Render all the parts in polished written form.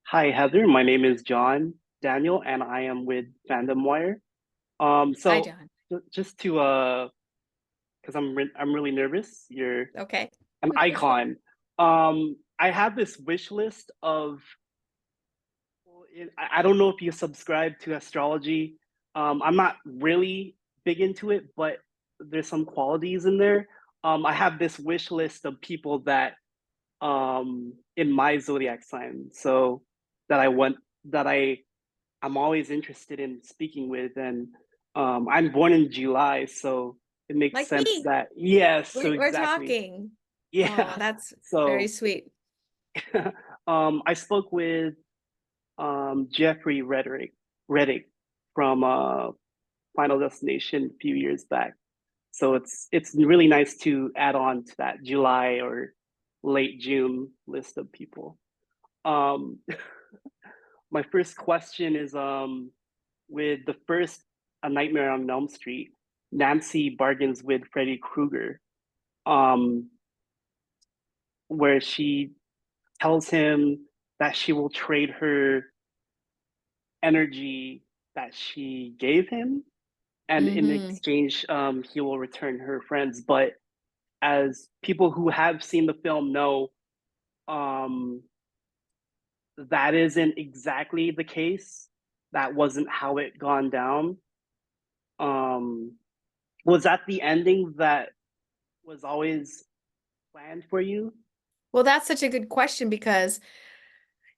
Hi, Heather. My name is John Daniel, and I am with FandomWire. Hi, So John. just to because I'm really nervous. You're Okay. an icon. I have this wish list of. Well, I don't know if you subscribe to astrology. I'm not really big into it, but there's some qualities in there. I have this wish list of people that in my zodiac sign, so that I want that I'm always interested in speaking with. And I'm born in July, so it makes Like sense me. that, yes, so We're exactly. talking. Oh, Yeah. that's very So sweet. I spoke with Jeffrey Reddick from Final Destination a few years back. So it's really nice to add on to that July or late June list of people. Um, my first question is with the first A Nightmare on Elm Street, Nancy bargains with Freddy Krueger, um, where she tells him that she will trade her energy that she gave him, and in Hmm. exchange, he will return her friends. But as people who have seen the film know, um, that isn't exactly the case. That wasn't how it gone down. Um, was that the ending that was always planned for you? Well, that's such a good question because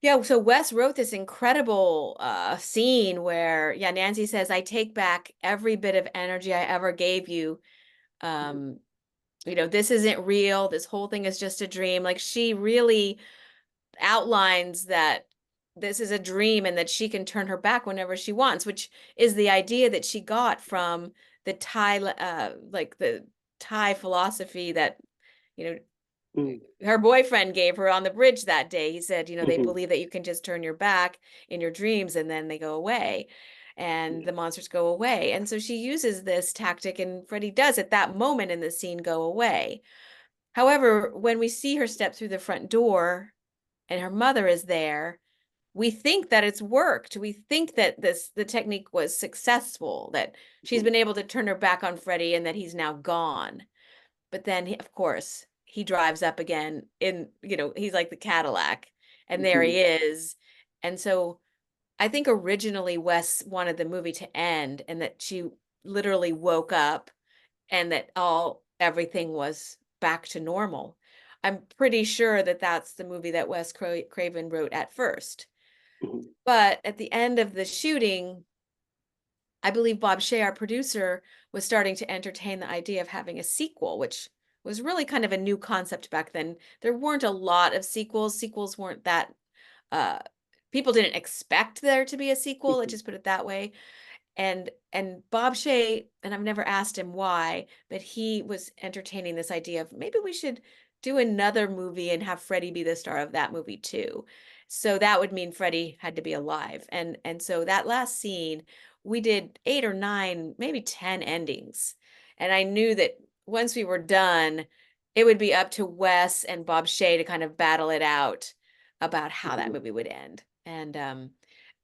yeah, so Wes wrote this incredible scene where yeah, Nancy says, I take back every bit of energy I ever gave you. Um, this isn't real. This whole thing is just a dream. Like she really outlines that this is a dream and that she can turn her back whenever she wants, which is the idea that she got from the Thai philosophy that, you know, Mm, her boyfriend gave her on the bridge that day. He said, they mhm, believe that you can just turn your back in your dreams and then they go away and the monsters go away. And so she uses this tactic and Freddie does at that moment in the scene go away. However, when we see her step through the front door and her mother is there, we think that it's worked. We think that the technique was successful, that she's mhm, been able to turn her back on Freddie and that he's now gone. But then, of course, he drives up again he's like the Cadillac, and there mhm, he is. And so I think originally Wes wanted the movie to end and that she literally woke up and that everything was back to normal. I'm pretty sure that that's the movie that Craven wrote at first. mhm, But at the end of the shooting, I believe Bob Shea, our producer, was starting to entertain the idea of having a sequel, which was really kind of a new concept back then. There weren't a lot of sequels. Sequels weren't that uh people didn't expect there to be a sequel, let's mhm, just put it that way. And Bob Shea, and I've never asked him why, but he was entertaining this idea of maybe we should do another movie and have Freddie be the star of that movie too. So that would mean Freddie had to be alive. And so that last scene, we did 8 or 9, maybe 10 endings. And I knew that once we were done, it would be up to Wes and Bob Shea to kind of battle it out about how that mhm, movie would end.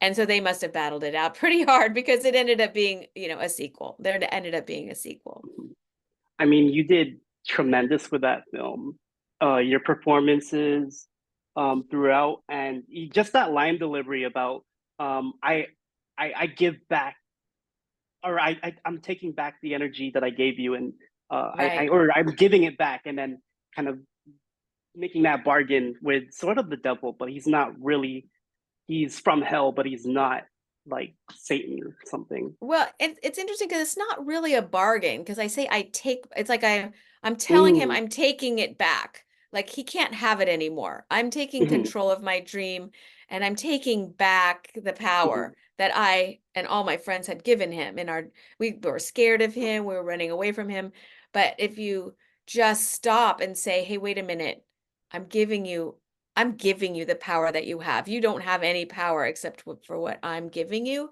And so they must have battled it out pretty hard because it ended up being, a sequel. There ended up being a sequel. mhm. I mean, you did tremendous with that film. Your performances throughout, and just that line delivery about um, I, I give back, or I'm taking back the energy that I gave you, and Right. or I'm giving it back, and then kind of making that bargain with sort of the devil, but he's not really. He's from hell, but he's not like Satan or something. Well, it's interesting because it's not really a bargain because I say it's like I'm telling him Mm, I'm taking it back. Like he can't have it anymore. I'm taking mhm, control of my dream and I'm taking back the mhm, power that I and all my friends had given him we were scared of him, we were running away from him. But if you just stop and say, "Hey, wait a minute. I'm giving you I'm giving you the power that you have. You don't have any power except for what I'm giving you."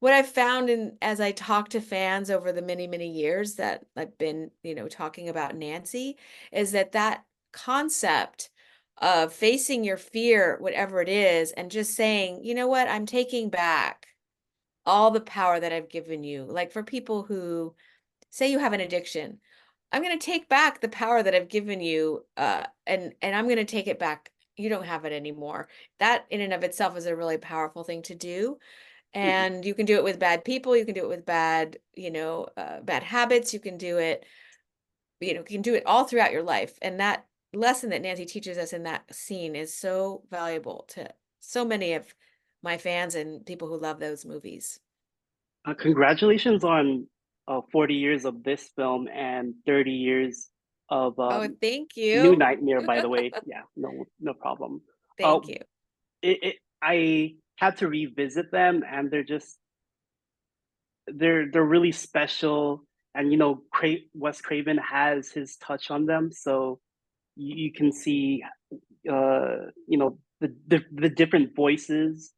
What I've found as I talk to fans over the many, many years that I've been, talking about Nancy, is that concept facing your fear, whatever it is, and just saying, you know what, I'm taking back all the power that I've given you. Like for people who say you have an addiction, I'm going to take back the power that I've given you, and I'm going to take it back. You don't have it anymore. That in and of itself is a really powerful thing to do. Mhm. And you can do it with bad people. You can do it with bad, bad habits. You can do it, you can do it all throughout your life. And that lesson that Nancy teaches us in that scene is so valuable to so many of my fans and people who love those movies. Congratulations on 40 years of this film and 30 years of Oh, thank New you. Nightmare, by the way. Yeah, no problem. Uh, Thank you. I had to revisit them, and they're really special. And Wes Craven has his touch on them, so you can see the different voices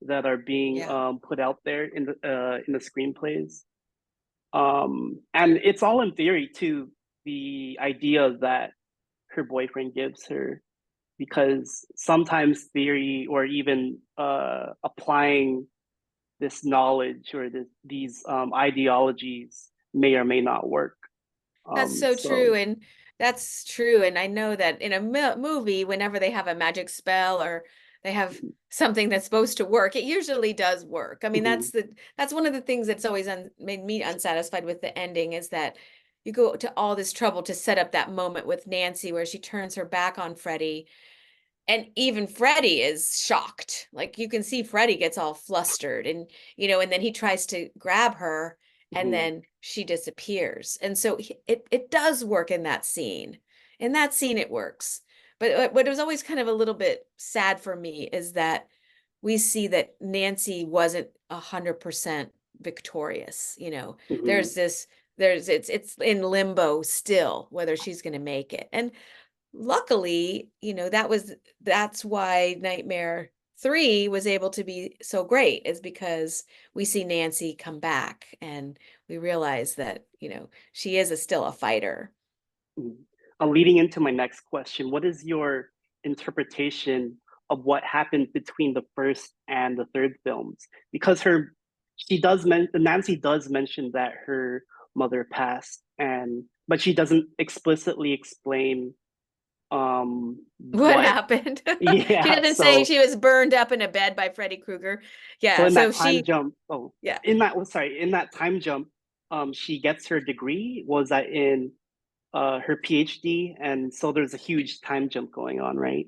that are being Yeah. put out there in the screenplays. And it's all in theory too, the idea that her boyfriend gives her, because sometimes theory or even applying this knowledge or these ideologies may or may not work. That's so So true, and that's true, and I know that in a movie, whenever they have a magic spell or they have something that's supposed to work, it usually does work. I mean, mhm, that's one of the things that's always made me unsatisfied with the ending is that you go to all this trouble to set up that moment with Nancy where she turns her back on Freddie, and even Freddie is shocked. Like you can see Freddie gets all flustered and and then he tries to grab her and mhm, then she disappears. And so it does work in that scene. In that scene it works. But what was always kind of a little bit sad for me is that we see that Nancy wasn't 100% victorious. mhm, There's this it's in limbo still whether she's going to make it. And luckily, that's why Nightmare 3 was able to be so great is because we see Nancy come back and we realize that, she is still a fighter. mhm. Leading into my next question, what is your interpretation of what happened between the first and the third films? Because Nancy does mention that her mother passed, but she doesn't explicitly explain What what. happened? She Yeah, doesn't say she was burned up in a bed by Freddy Krueger. so Yeah, in so that time she, jump, yeah. in that time jump, she gets her degree. Was that in her PhD? And so there's a huge time jump going on, right?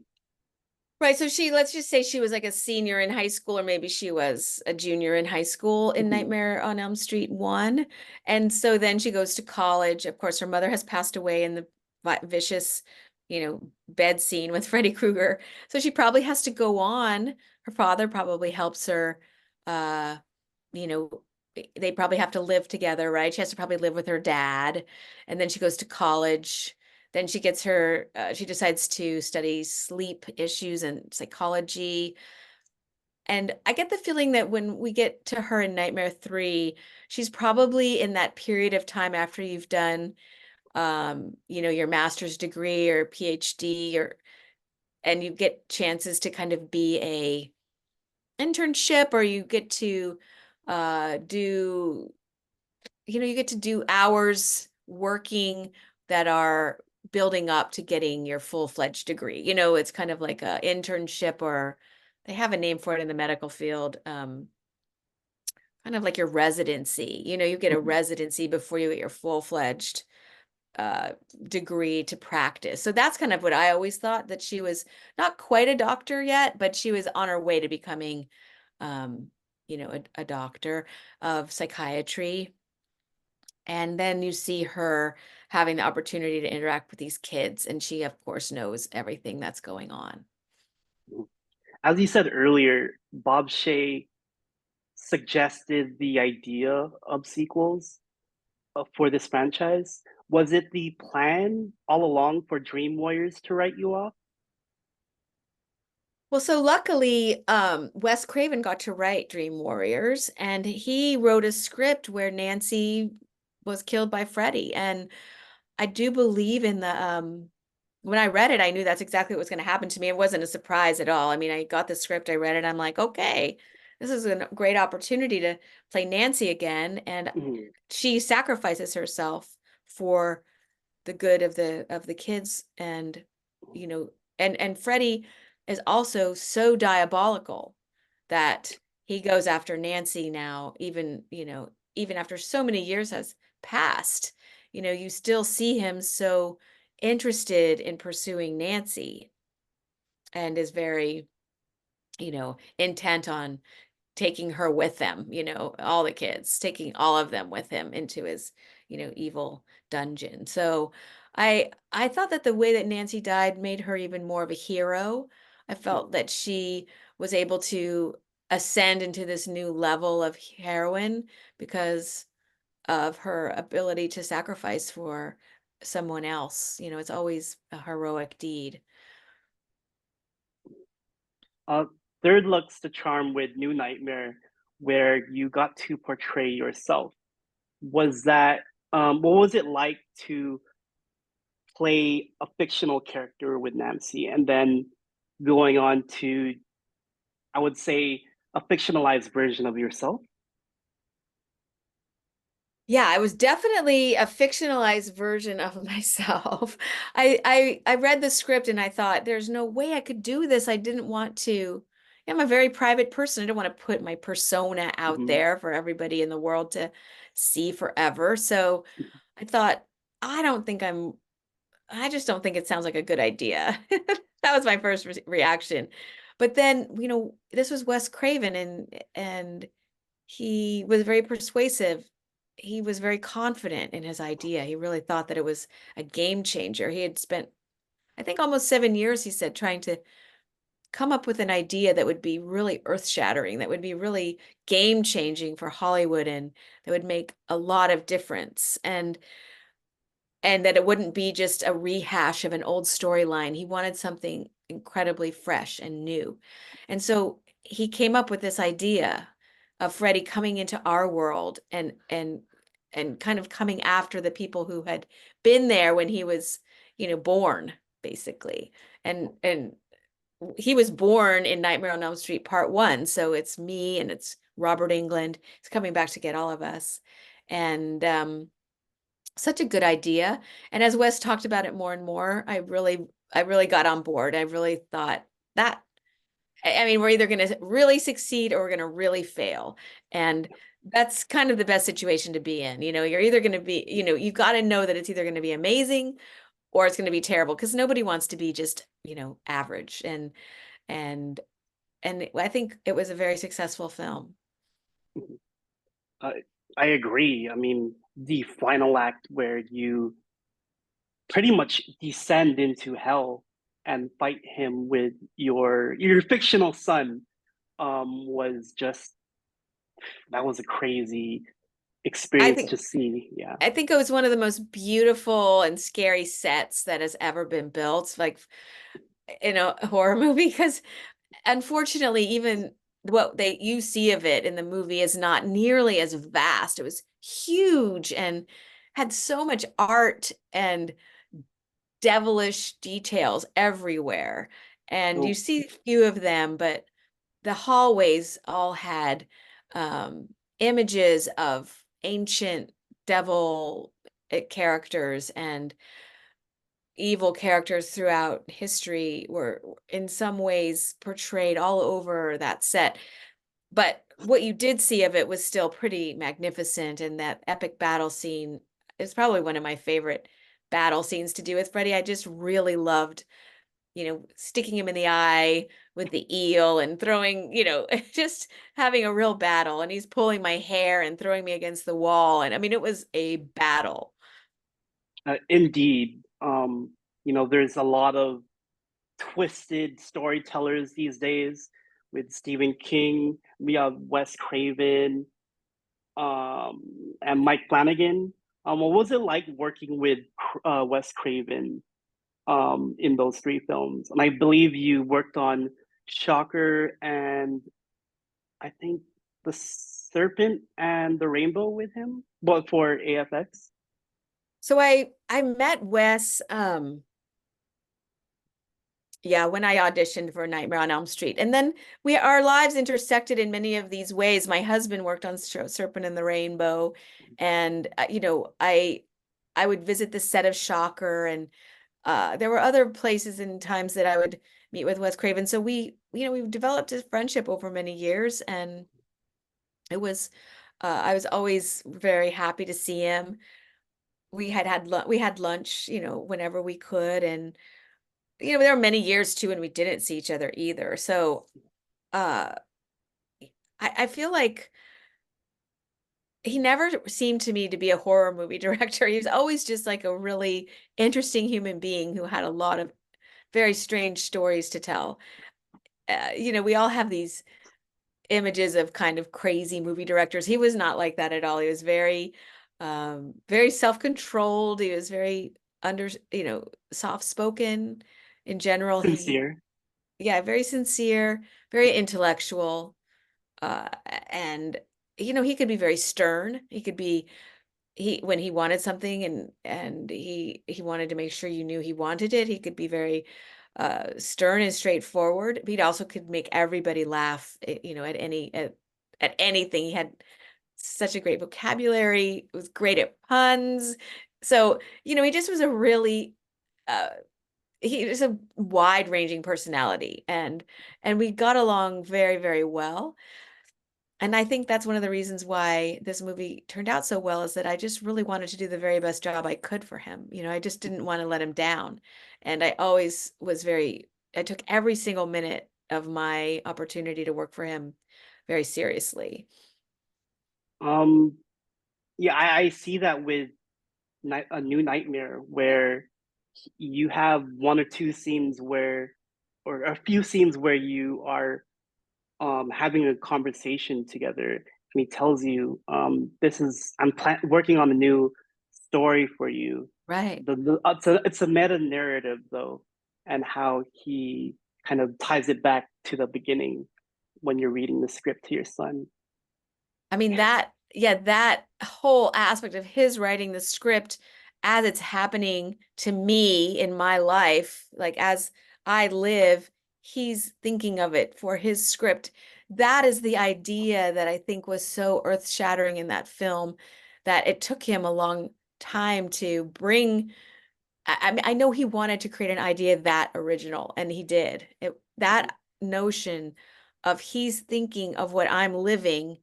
Right. So let's just say she was like a senior in high school, or maybe she was a junior in high school in Mhm, Nightmare on Elm Street 1. And so then she goes to college. Of course, her mother has passed away in the vicious, bed scene with Freddy Krueger. So she probably has to go on. Her father probably helps her, uh, you know, they probably have to live together, right? She has to probably live with her dad. And then she goes to college. Then she decides to study sleep issues and psychology. And I get the feeling that when we get to her in Nightmare 3, she's probably in that period of time after you've done, your master's degree or PhD, and you get chances to kind of be a internship, or you get to do you get to do hours working that are building up to getting your full-fledged degree. It's kind of like a internship, or they have a name for it in the medical field, kind of like your residency. You get a mhm, residency before you get your full-fledged uh, degree to practice. So that's kind of what I always thought, that she was not quite a doctor yet, but she was on her way to becoming, um, a doctor of psychiatry. And then you see her having the opportunity to interact with these kids, and she, of course, knows everything that's going on. mhm. As you said earlier, Bob Shea suggested the idea of sequels for this franchise. Was it the plan all along for Dream Warriors to write you off? Well, so luckily, Wes Craven got to write Dream Warriors, and he wrote a script where Nancy was killed by Freddy. And I do believe in the when I read it, I knew that's exactly what was going to happen to me. It wasn't a surprise at all. I mean, I got the script, I read it, I'm like, okay, this is a great opportunity to play Nancy again. And Mhm. she sacrifices herself for the good of the kids, and you know, and Freddie is also so diabolical that he goes after Nancy now, even, you know, even after so many years has passed. You know, you still see him so interested in pursuing Nancy, and is very, you know, intent on taking her with them, you know, all the kids, taking all of them with him into his, you know, evil dungeon. So I thought that the way that Nancy died made her even more of a hero. I felt that she was able to ascend into this new level of heroine because of her ability to sacrifice for someone else. You know, it's always a heroic deed. Uh, Third Luck's the charm with New Nightmare, where you got to portray yourself. Was that what was it like to play a fictional character with Nancy and then going on to, I would say, a fictionalized version of yourself? Yeah, I was definitely a fictionalized version of myself. I read the script and I thought, there's no way I could do this. I didn't want to. I'm a very private person. I don't want to put my persona out Hmm. there for everybody in the world to see forever. So I thought, I don't think I'm, I just don't think it sounds like a good idea. That was my first reaction. But then, you know, this was Wes Craven, and he was very persuasive. He was very confident in his idea. He really thought that it was a game changer. He had spent, I think, almost 7 years, he said, trying to come up with an idea that would be really earth-shattering, that would be really game-changing for Hollywood, and that would make a lot of difference. And that it wouldn't be just a rehash of an old storyline. He wanted something incredibly fresh and new. And so he came up with this idea of Freddie coming into our world, and kind of coming after the people who had been there when he was, you know, born, basically. And he was born in Nightmare on Elm Street Part One, so it's me and it's Robert Englund. He's coming back to get all of us. And such a good idea. And as Wes talked about it more and more, I really got on board. I really thought that, I mean, we're either going to really succeed or we're going to really fail. And that's kind of the best situation to be in. You know, you're either going to be, you know, you got to know that it's either going to be amazing or it's going to be terrible, because nobody wants to be just, you know, average. And and I think it was a very successful film. Uh, I agree. I mean, the final act where you pretty much descend into hell and fight him with your fictional son was just, that was a crazy I experience think to see. Yeah. I think it was one of the most beautiful and scary sets that has ever been built, like in a horror movie, because unfortunately, even what they you see of it in the movie is not nearly as vast. It was huge and had so much art and devilish details everywhere. And you Oh, see a few of them, but the hallways all had um, images of ancient devil characters and evil characters throughout history were in some ways portrayed all over that set. But what you did see of it was still pretty magnificent, and that epic battle scene is probably one of my favorite battle scenes to do with Freddy. I just really loved, you know, sticking him in the eye with the eel and throwing, you know, just having a real battle. And he's pulling my hair and throwing me against the wall. And I mean, it was a battle. indeed. There's a lot of twisted storytellers these days with Stephen King. We have Wes Craven, and Mike Flanagan. What was it like working with Wes Craven in those three films? And I believe you worked on Shocker and I think The Serpent and the Rainbow with him, but for AFX. So I met Wes Yeah, when I auditioned for Nightmare on Elm Street. And then our lives intersected in many of these ways. My husband worked on Serpent and the Rainbow, and I would visit the set of Shocker, and there were other places and times that I would meet with Wes Craven. So we've developed a friendship over many years, and it was I was always very happy to see him. We had lunch, whenever we could, and there were many years too when we didn't see each other either. So uh I feel like he never seemed to me to be a horror movie director. He was always just like a really interesting human being who had a lot of very strange stories to tell. We all have these images of kind of crazy movie directors. He was not like that at all. He was very self-controlled. He was very soft-spoken in general. Sincere. Yeah, very sincere, very intellectual. Uh, and he could be very stern. He could be when he wanted something, and he wanted to make sure you knew he wanted it. He could be very stern and straightforward. But he also could make everybody laugh, at anything. He had such a great vocabulary, was great at puns. So, he just was a really uh he was a wide-ranging personality, and we got along very, very well. And I think that's one of the reasons why this movie turned out so well, is that I just really wanted to do the very best job I could for him. I just didn't want to let him down. And I took every single minute of my opportunity to work for him very seriously. Um, yeah, I see that with a New Nightmare, where you have one or two scenes where, or a few scenes where you are having a conversation together, and he tells you, "This is working on a new story for you." Right. It's a meta narrative though, and how he kind of ties it back to the beginning when you're reading the script to your son. I mean, that whole aspect of his writing the script as it's happening to me in my life, like as I live, he's thinking of it for his script. That is the idea that I think was so earth-shattering in that film, that it took him a long time to bring. I mean, I know he wanted to create an idea that original, and he did. That notion of he's thinking of what I'm living,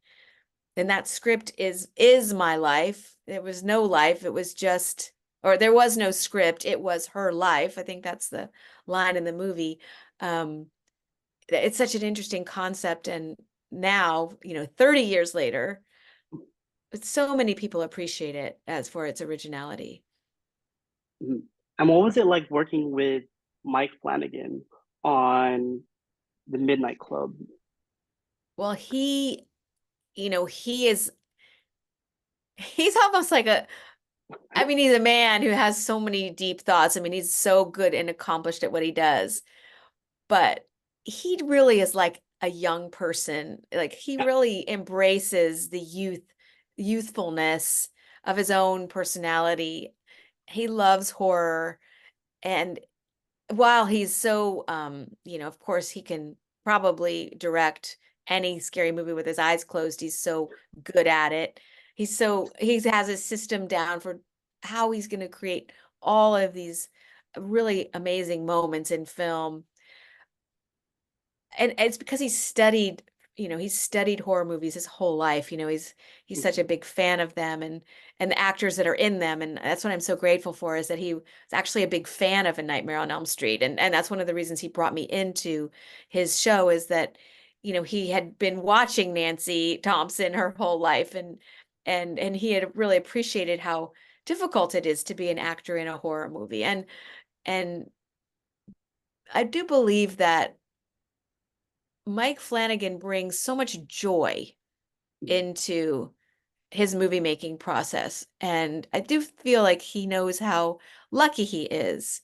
and that script is my life. There was no life. It was just, or there was no script. It was her life. I think that's the line in the movie. Um, it's such an interesting concept. And now, 30 years later, so many people appreciate it as for its originality. Mhm. And what was it like working with Mike Flanagan on the Midnight Club? Well, he is, he's almost like I mean, he's a man who has so many deep thoughts. I mean, he's so good and accomplished at what he does. But he really is like a young person. Like he really embraces the youthfulness of his own personality. He loves horror. And while he's so of course he can probably direct any scary movie with his eyes closed. He's so good at it. He has a system down for how he's going to create all of these really amazing moments in film. And it's because he's studied horror movies his whole life. He's such a big fan of them, and the actors that are in them. And that's what I'm so grateful for, is that he was actually a big fan of A Nightmare on Elm Street. And that's one of the reasons he brought me into his show, is that he had been watching Nancy Thompson her whole life, and he had really appreciated how difficult it is to be an actor in a horror movie. And I do believe that Mike Flanagan brings so much joy into his movie making process. And I do feel like he knows how lucky he is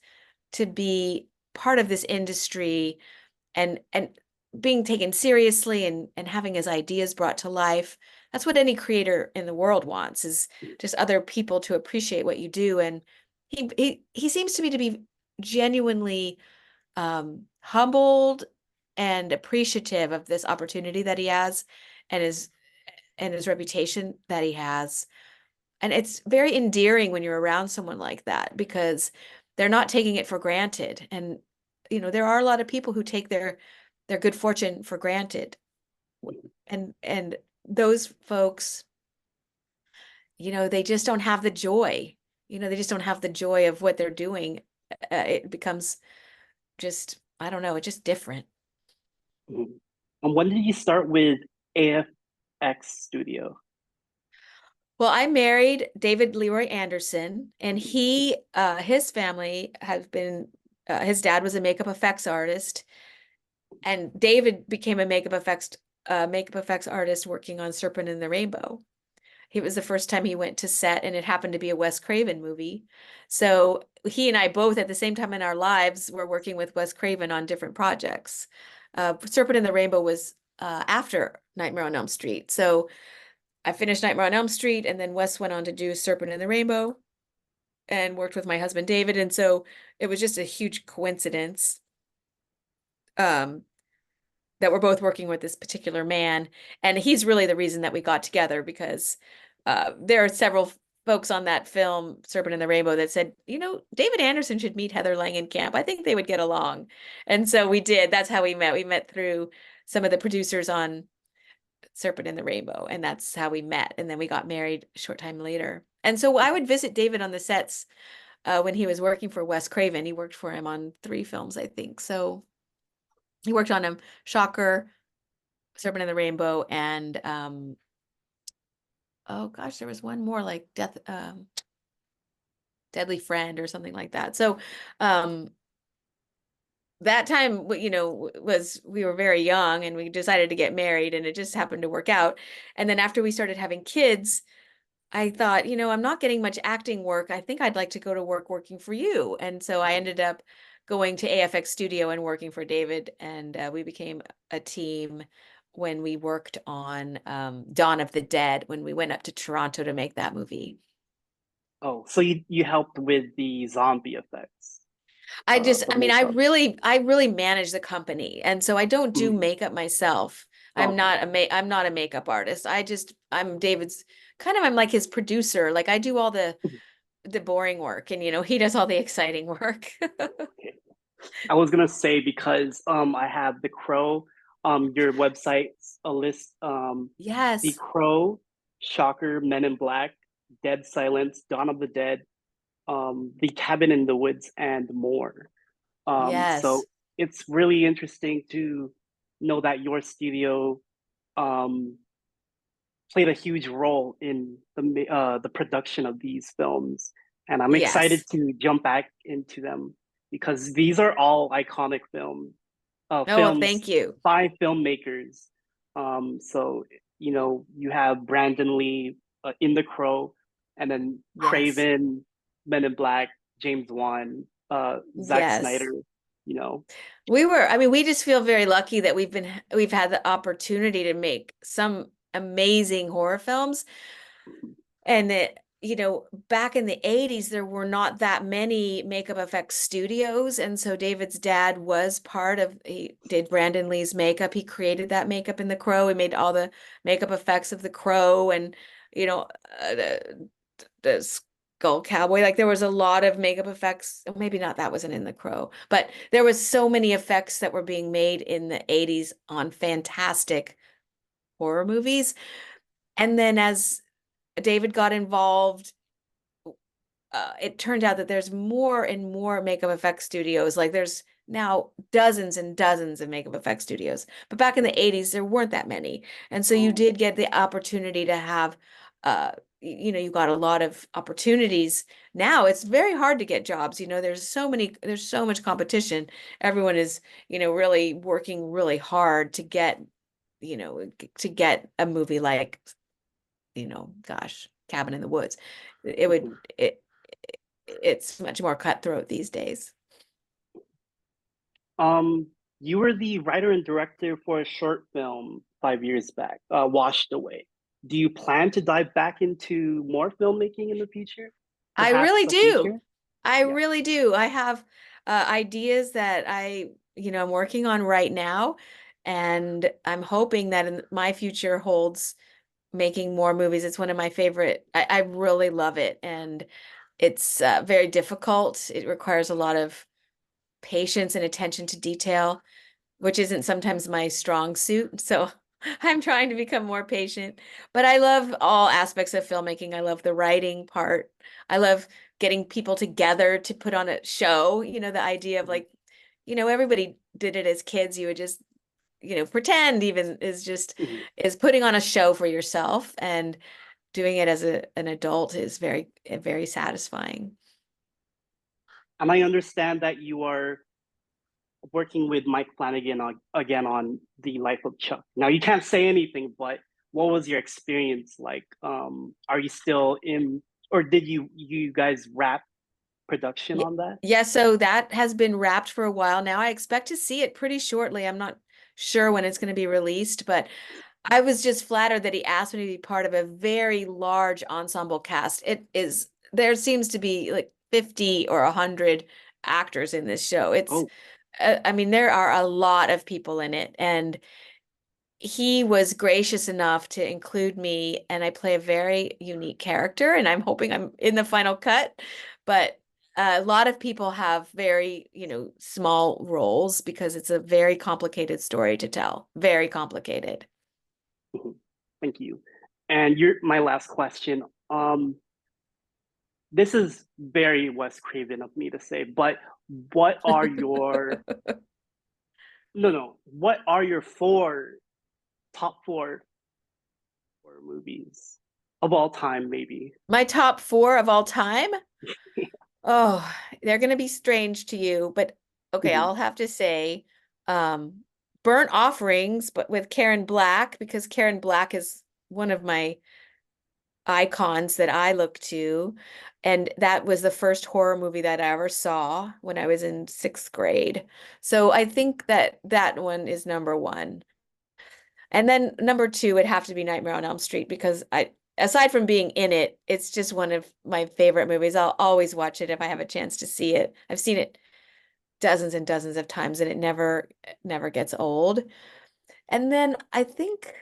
to be part of this industry, and being taken seriously, and having his ideas brought to life. That's what any creator in the world wants, is just other people to appreciate what you do. And he seems to me to be genuinely humbled and appreciative of this opportunity that he has and his reputation that he has. And it's very endearing when you're around someone like that because they're not taking it for granted. And, there are a lot of people who take their good fortune for granted. And those folks, they just don't have the joy. They just don't have the joy of what they're doing. It becomes just, I don't know, it's just different. Mhm. And when did you start with AFX Studio? Well, I married David Leroy Anderson, and his family has been, his dad was a makeup effects artist, and David became a makeup effects artist working on Serpent and the Rainbow. It was the first time he went to set, and it happened to be a Wes Craven movie. So he and I both, at the same time in our lives, were working with Wes Craven on different projects. Serpent and the Rainbow was after Nightmare on Elm Street. So I finished Nightmare on Elm Street, and then Wes went on to do Serpent and the Rainbow and worked with my husband David. And so it was just a huge coincidence um, that we're both working with this particular man. And he's really the reason that we got together because there are several folks on that film, Serpent and the Rainbow, that said, David Anderson should meet Heather Langenkamp. I think they would get along. And so we did. That's how we met. We met through some of the producers on Serpent and the Rainbow, and that's how we met. And then we got married a short time later. And so I would visit David on the sets when he was working for Wes Craven. He worked for him on 3 films, I think. So he worked on him, Shocker, Serpent and the Rainbow, and oh gosh, there was one more like Deadly Friend or something like that. So that time, was we were very young and we decided to get married and it just happened to work out. And then after we started having kids, I thought, I'm not getting much acting work. I think I'd like to go to work working for you. And so I ended up going to AFX Studio and working for David. And we became a team when we worked on Dawn of the Dead, when we went up to Toronto to make that movie. Oh, so you helped with the zombie effects, the I mean, makeup. I really manage the company. And so I don't do Mhm. makeup myself. Okay. I'm not a makeup artist. I'm David's I'm like his producer. Like I do all the boring work and he does all the exciting work. Okay. I was gonna say because I have The Crow, your website's a list, The Yes. Crow, Shocker, Men in Black, Dead Silence, Dawn of the Dead, The Cabin in the Woods, and more. So Yes. it's really interesting to know that your studio um, played a huge role in the production of these films, and I'm excited Yes. to jump back into them because these are all iconic Oh, well, films thank you. by filmmakers. So you have Brandon Lee in The Crow, and then Yes. Craven, Men in Black, James Wan, Zack Yes. Snyder. You know, I mean, we just feel very lucky that we've had the opportunity to make some amazing horror films. And back in the 80s, there were not that many makeup effects studios. And so David's dad was he did Brandon Lee's makeup. He created that makeup in The Crow. He made all the makeup effects of The Crow and, you know, the Skull Cowboy. Like there was a lot of makeup effects. Maybe not that wasn't in The Crow, but there was so many effects that were being made in the 80s on fantastic horror movies. And then as David got involved, it turned out that there's more and more makeup effects studios. Like there's now dozens and dozens of makeup effects studios. But back in the 80s, there weren't that many. And so you um, did get the opportunity to have, you got a lot of opportunities. Now it's very hard to get jobs. There's so much competition. Everyone is, really working really hard to get a movie like, gosh, Cabin in the Woods. It would, mhm. it, it's much more cutthroat these days. Um, you were the writer and director for a short film 5 years back, Washed Away. Do you plan to dive back into more filmmaking in the future? I Perhaps really a do. feature? I Yeah. really do. I have, ideas that I'm working on right now. And I'm hoping that in my future holds making more movies. It's one of my favorite. I really love it. And it's very difficult. It requires a lot of patience and attention to detail, which isn't sometimes my strong suit. So I'm trying to become more patient. But I love all aspects of filmmaking. I love the writing part. I love getting people together to put on a show. The idea of Mhm, like, everybody did it as kids. You would just, pretend even mhm. is putting on a show for yourself, and doing it as an adult is very satisfying. And I understand that you are working with Mike Flanagan again on the life of Chuck. Now you can't say anything, but what was your experience like? Are you still in, or did you guys wrap production Yeah, on that? yeah, so that has been wrapped for a while now. I expect to see it pretty shortly. I'm not sure when it's going to be released, but I was just flattered that he asked me to be part of a very large ensemble cast. There seems to be like 50 or 100 actors in this show. Oh, I mean, there are a lot of people in it, and he was gracious enough to include me, and I play a very unique character, and I'm hoping I'm in the final cut. But a lot of people have very, small roles because it's a very complicated story to tell. Very complicated. mhm. Thank you. And my last question. This is very Wes Craven of me to say, but what are your no no what are your top four horror movies of all time, maybe? My top four of all time? Oh, they're going to be strange to you, but okay, Mhm, I'll have to say um Burnt Offerings, but with Karen Black, because Karen Black is one of my icons that I look to. And that was the first horror movie that I ever saw when I was in sixth grade. So I think that that one is number one. And then number two would have to be Nightmare on Elm Street, because aside from being in it, it's just one of my favorite movies. I'll always watch it if I have a chance to see it. I've seen it dozens and dozens of times, and it never gets old. And then I think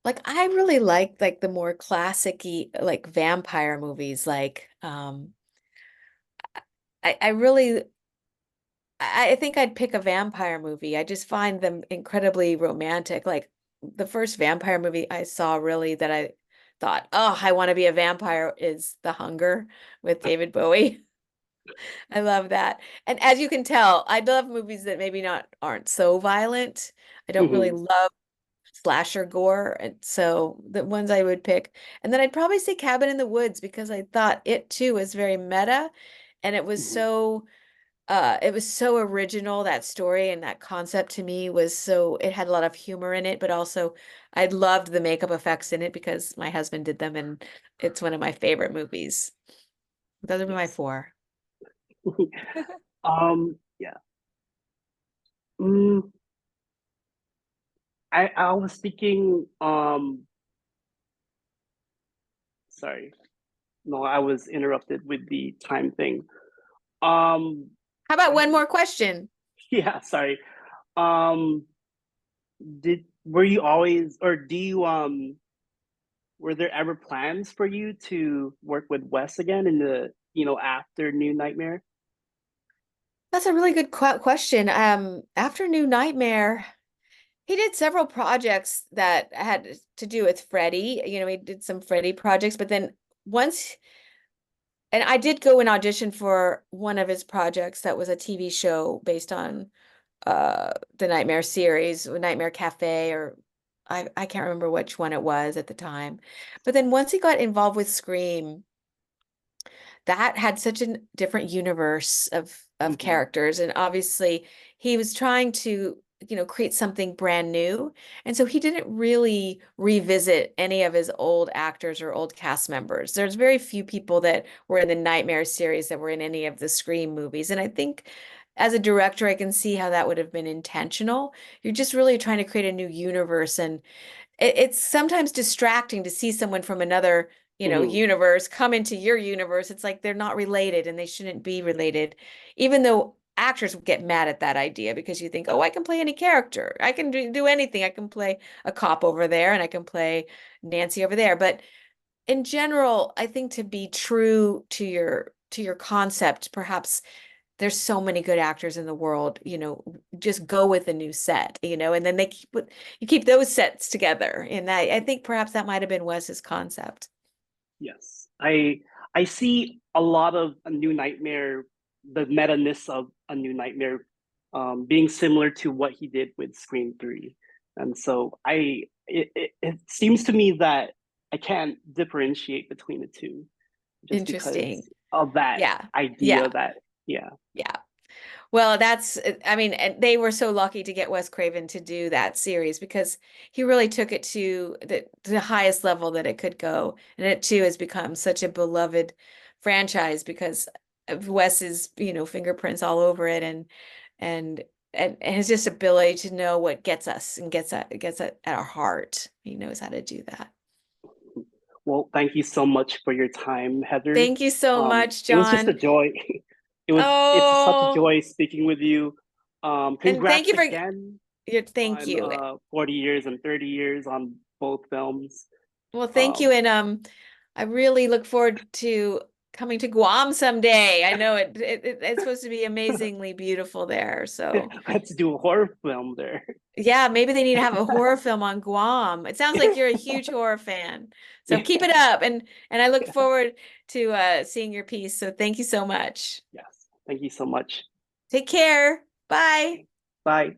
like I really like the more classic-y like vampire movies. Like I really I think I'd pick a vampire movie. I just find them incredibly romantic. Like the first vampire movie I saw really that I thought, oh, I want to be a vampire, is The Hunger with David Bowie. I love that. And as you can tell, I love movies that maybe not aren't so violent. I don't really mhm, love slasher gore, and so the ones I would pick. And then I'd probably say Cabin in the Woods, because I thought it too was very meta, and mhm. it was so original. That story and that concept to me was so, it had a lot of humor in it, but also I loved the makeup effects in it because my husband did them, and it's one of my favorite movies. Those are my Yes. four. Yeah. Mm, I was thinking, sorry. No, I was interrupted with the time thing. Um, How about I one more question? yeah, sorry. Um, were you always, or do you were there ever plans for you to work with Wes again in the, after New Nightmare? That's a really good question. After New Nightmare, he did several projects that had to do with Freddie. He did some Freddie projects, but then once, and I did go and audition for one of his projects that was a TV show based on the Nightmare series, Nightmare Cafe, or I can't remember which one it was at the time. But then once he got involved with Scream, that had such a different universe of Hmm. characters, and obviously he was trying to create something brand new, and so he didn't really revisit any of his old actors or old cast members. There's very few people that were in the Nightmare series that were in any of the Scream movies, and I think as a director I can see how that would have been intentional. You're just really trying to create a new universe, and it's sometimes distracting to see someone from another Hmm. universe come into your universe. It's like they're not related and they shouldn't be related, even though actors get mad at that idea because you think, oh, I can play any character. I can do anything. I can play a cop over there and I can play Nancy over there. But in general, I think to be true to your concept, perhaps there's so many good actors in the world, just go with a new set, and then you keep those sets together. And I think perhaps that might have been Wes's concept. Yes, I see a lot of A New Nightmare, the meta-ness of A New Nightmare, being similar to what he did with Scream 3. And so it seems to me that I can't differentiate between the two just Interesting. because of that Yeah. idea Yeah. that, yeah. Yeah. Well, I mean, and they were so lucky to get Wes Craven to do that series because he really took it to the highest level that it could go. And it too has become such a beloved franchise because of Wes's, fingerprints all over it and and his just ability to know what gets us and gets at our heart. He knows how to do that. Well, thank you so much for your time, Heather. Thank you so much, It was just a John. joy. It's such a Oh, joy speaking with you. and thank Congrats you for again thank on you. 40 years and 30 years on both films. Well, thank you. Um, And I really look forward to coming to Guam someday. I know it's supposed to be amazingly beautiful there. So let's do a horror film there. yeah, maybe they need to have a horror film on Guam. It sounds like you're a huge horror fan. So Yeah, keep it up and I look forward to seeing your piece. So thank you so much. yes. Thank you so much. Take care. Bye. Bye.